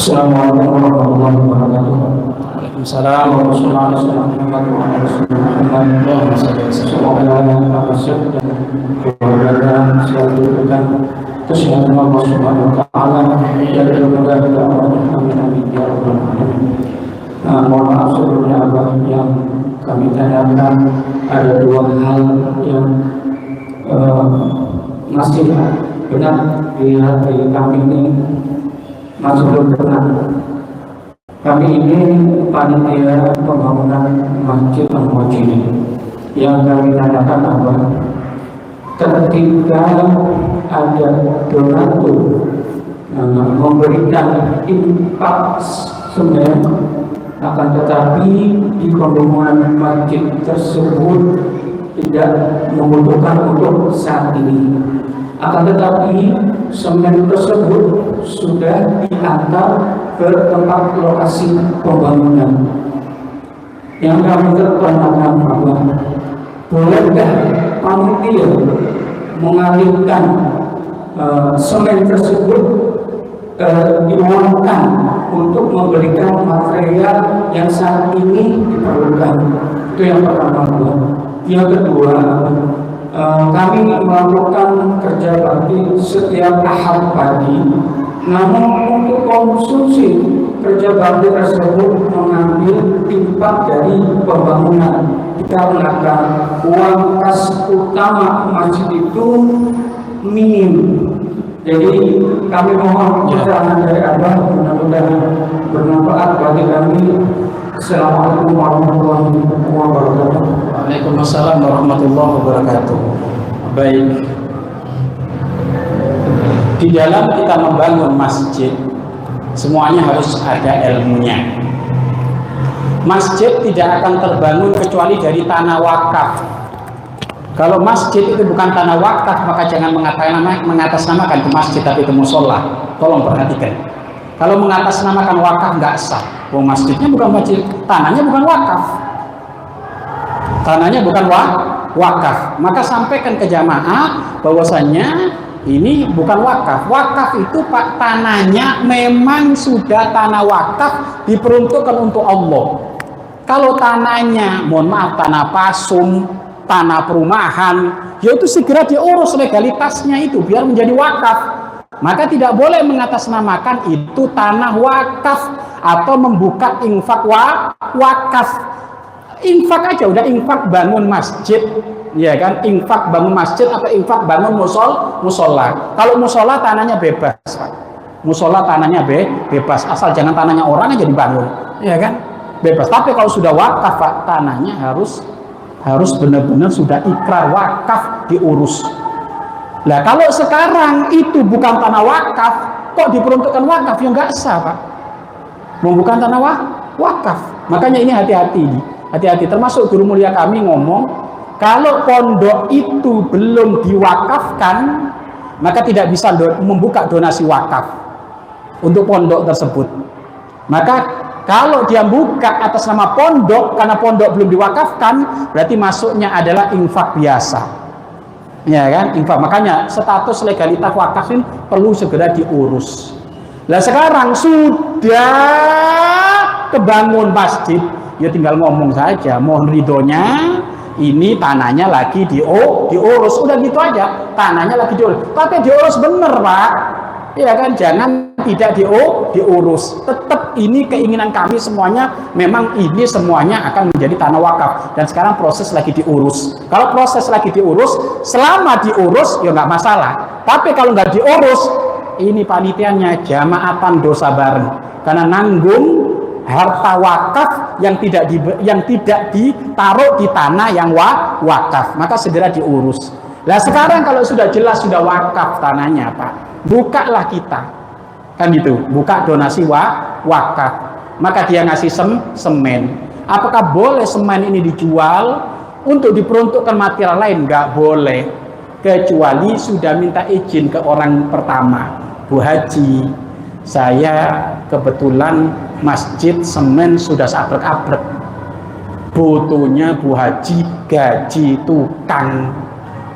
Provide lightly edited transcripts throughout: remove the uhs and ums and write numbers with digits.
Assalamualaikum warahmatullahi wabarakatuh. Waalaikumsalam warahmatullahi wabarakatuh. Mohon maaf sebelumnya yang kami tanyakan, ada dua hal yang masih benar di hati kami ini, masih belum benar. Kami ini panitia pembangunan Masjid Al-Muwahhidin. Yang kami tanyakan apa? Ketika ada donatur memberikan infak semen, akan tetapi di pembangunan masjid tersebut tidak membutuhkan untuk saat ini. Akan tetapi semen tersebut sudah diantar ke tempat lokasi pembangunan. Yang kami tertanyakan bahwa bolehkah panitia mengalihkan semen tersebut diuangkan untuk memberikan material yang saat ini diperlukan. Itu yang pertama. Yang kedua, kami melakukan kerja bakti setiap Ahad pagi, namun untuk konsumsi kerja bakti tersebut mengambil infak dari pembangunan, dikarenakan uang kas utama masjid itu minim. Jadi kami mohon keterangan dari Anda, mudah-mudahan bermanfaat bagi kami. Assalamualaikum warahmatullahi wabarakatuh. Waalaikumsalam warahmatullahi wabarakatuh. Baik, di dalam kita membangun masjid, semuanya harus ada ilmunya. Masjid tidak akan terbangun kecuali dari tanah wakaf. Kalau masjid itu bukan tanah wakaf, maka jangan mengatasnamakan itu masjid, tapi itu musola. Tolong perhatikan. Kalau mengatasnamakan wakaf nggak sah. Masjidnya bukan masjid, tanahnya bukan wakaf. Tanahnya bukan wakaf. Maka sampaikan ke jamaah bahwasanya ini bukan wakaf. Wakaf itu Pak, tanahnya memang sudah tanah wakaf, diperuntukkan untuk Allah. Kalau tanahnya, mohon maaf, tanah pasum, tanah perumahan, yaitu segera diurus legalitasnya itu biar menjadi wakaf. Maka tidak boleh mengatasnamakan itu tanah wakaf atau membuka infak wakaf. Infak aja udah, infak bangun masjid, ya kan? Infak bangun masjid atau infak bangun musola. Kalau musola tanahnya bebas, Pak. Musola tanahnya bebas, asal jangan tanahnya orang aja dibangun, ya kan? Bebas. Tapi kalau sudah wakaf, Pak, tanahnya harus benar-benar sudah ikrar wakaf, diurus. Nah, kalau sekarang itu bukan tanah wakaf, kok diperuntukkan wakaf? Ya nggak sah, Pak. Bukan tanah wakaf. Makanya ini hati-hati. Hati-hati. Termasuk guru mulia kami ngomong, kalau pondok itu belum diwakafkan, maka tidak bisa membuka donasi wakaf untuk pondok tersebut. Maka kalau dia buka atas nama pondok, karena pondok belum diwakafkan, berarti masuknya adalah infak biasa. Ya kan, infak. Makanya status legalitas wakaf ini perlu segera diurus. Nah, sekarang sudah kebangun masjid, ya tinggal ngomong saja, mohon ridhonya, ini tanahnya lagi diurus, udah gitu aja, tanahnya lagi diurus. Tapi diurus bener, Pak. Ya kan, jangan tidak diurus. Tetap ini keinginan kami semuanya, memang ini semuanya akan menjadi tanah wakaf. Dan sekarang proses lagi diurus. Kalau proses lagi diurus, selama diurus ya nggak masalah. Tapi kalau nggak diurus, ini panitianya jamaatan dosa bareng. Karena nanggung harta wakaf yang tidak ditaruh di tanah yang wakaf, maka segera diurus. Nah, sekarang kalau sudah jelas sudah wakaf tanahnya, Pak, bukalah kita, kan gitu, buka donasi wakaf. Maka dia ngasih semen. Apakah boleh semen ini dijual untuk diperuntukkan material lain? Nggak boleh, kecuali sudah minta izin ke orang pertama. Bu Haji, saya kebetulan masjid semen sudah sabrek-abrek, butuhnya Bu Haji gaji tukang.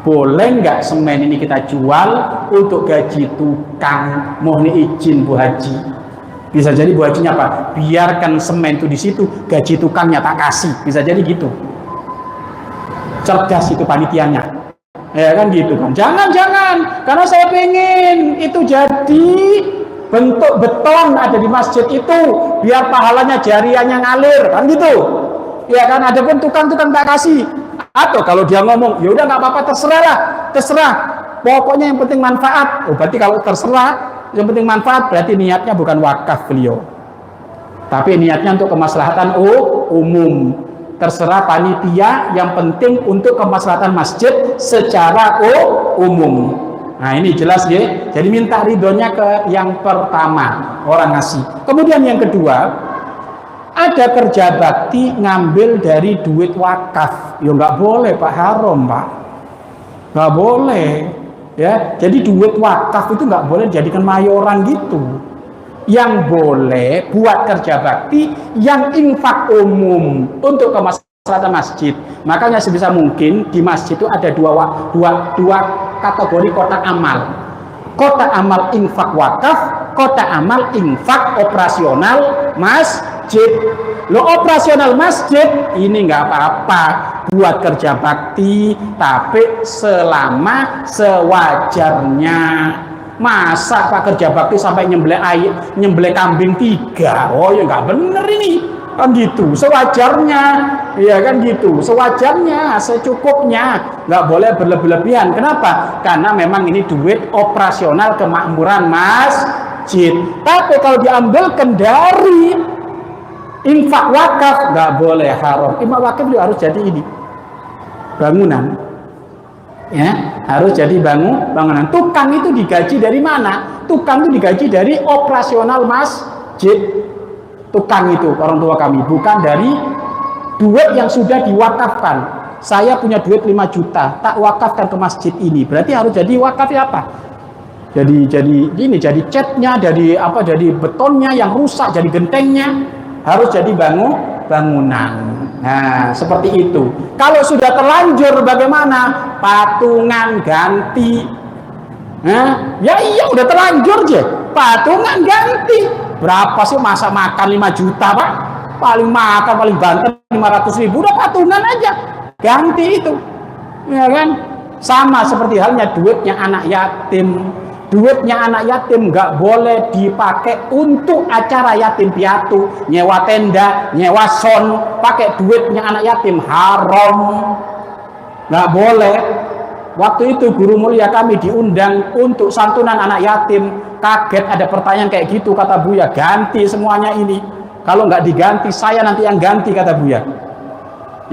Boleh nggak semen ini kita jual untuk gaji tukang? Mohon izin Bu Haji. Bisa jadi Bu Hajinya apa? Biarkan semen itu di situ, gaji tukangnya tak kasih. Bisa jadi gitu. Cerdas itu panitianya. Ya kan gitu kan. Jangan, karena saya pengen itu jadi bentuk beton ada di masjid itu, biar pahalanya jariahnya ngalir, kan gitu. Ya kan, ada pun tukang-tukang tak kasih. Atau kalau dia ngomong, ya udah nggak apa-apa, terserah. Pokoknya yang penting manfaat. Oh, berarti kalau terserah yang penting manfaat, berarti niatnya bukan wakaf beliau, tapi niatnya untuk kemaslahatan umum. Terserah panitia, yang penting untuk kemaslahatan masjid secara umum. Nah ini jelas ya. Jadi minta ridhonya ke yang pertama, orang ngasih. Kemudian yang kedua, ada kerja bakti ngambil dari duit wakaf. Ya nggak boleh Pak, haram Pak, nggak boleh. Ya, jadi duit wakaf itu nggak boleh dijadikan mayoran gitu. Yang boleh buat kerja bakti yang infak umum untuk kemaslahatan masjid. Makanya sebisa mungkin di masjid itu ada dua kategori kotak amal. Kotak amal infak wakaf, kotak amal infak operasional masjid. Lo operasional masjid ini nggak apa-apa buat kerja bakti, tapi selama sewajarnya. Masa Pak kerja bakti sampai nyembelih kambing 3? Oh ya nggak bener ini, kan gitu. Sewajarnya, ya kan gitu. Sewajarnya, secukupnya, nggak boleh berlebihan. Kenapa? Karena memang ini duit operasional kemakmuran masjid. Tapi kalau diambilkan dari infak wakaf, nggak boleh, haram. Infak wakaf juga harus jadi ini bangunan. Ya, harus jadi bangunan. Tukang itu digaji dari mana? Tukang itu digaji dari operasional masjid. Tukang itu orang tua kami, bukan dari duit yang sudah diwakafkan. Saya punya duit 5 juta, tak wakafkan ke masjid ini. Berarti harus jadi wakafnya apa? Jadi catnya, jadi betonnya yang rusak, jadi gentengnya, harus jadi bangunan. Nah, seperti itu. Kalau sudah terlanjur bagaimana? Patungan ganti. Nah, ya iya udah terlanjur aja. Patungan ganti. Berapa sih masa makan 5 juta, Pak? Paling banter 500.000, udah patungan aja. Ganti itu. Ya kan? Sama seperti halnya duitnya anak yatim. Duitnya anak yatim nggak boleh dipakai untuk acara yatim piatu, nyewa tenda, nyewa son, pakai duitnya anak yatim, haram, nggak boleh. Waktu itu guru mulia kami diundang untuk santunan anak yatim, kaget ada pertanyaan kayak gitu, kata Buya, ganti semuanya ini. Kalau nggak diganti, saya nanti yang ganti, kata Buya.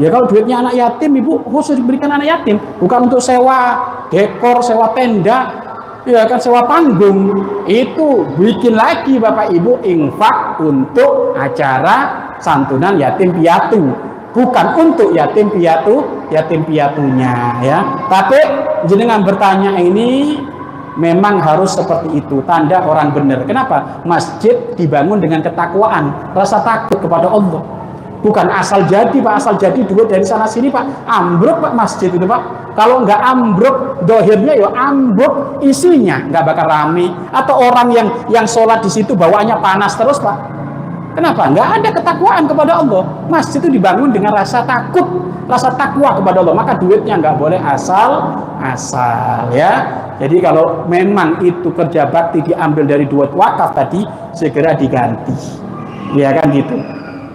Ya kalau duitnya anak yatim, ibu khusus diberikan anak yatim, bukan untuk sewa dekor, sewa tenda. Ya kan, sewa panggung itu bikin lagi Bapak Ibu infak untuk acara santunan yatim piatu, bukan untuk yatim piatunya ya. Tapi jenengan bertanya ini memang harus seperti itu, tanda orang benar. Kenapa? Masjid dibangun dengan ketakwaan, rasa takut kepada Allah. Bukan asal jadi Pak, asal jadi duit dari sana sini Pak, ambruk Pak masjid itu Pak. Kalau nggak ambruk dohirnya ya ambruk isinya, nggak bakal rame. Atau orang yang sholat di situ bawaannya panas terus Pak. Kenapa? Nggak ada ketakwaan kepada Allah. Masjid itu dibangun dengan rasa takut, rasa takwa kepada Allah. Maka duitnya nggak boleh asal ya. Jadi kalau memang itu kerja bakti diambil dari duit wakaf tadi, segera diganti. Ya kan gitu.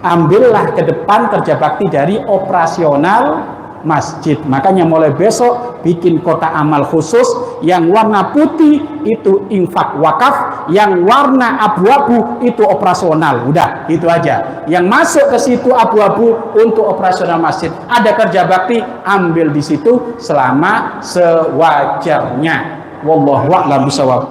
Ambillah ke depan kerja bakti dari operasional masjid. Makanya mulai besok bikin kotak amal khusus yang warna putih itu infak wakaf, yang warna abu-abu itu operasional. Udah, itu aja. Yang masuk ke situ abu-abu untuk operasional masjid. Ada kerja bakti, ambil di situ selama sewajarnya. Wallahu a'lam bishawab.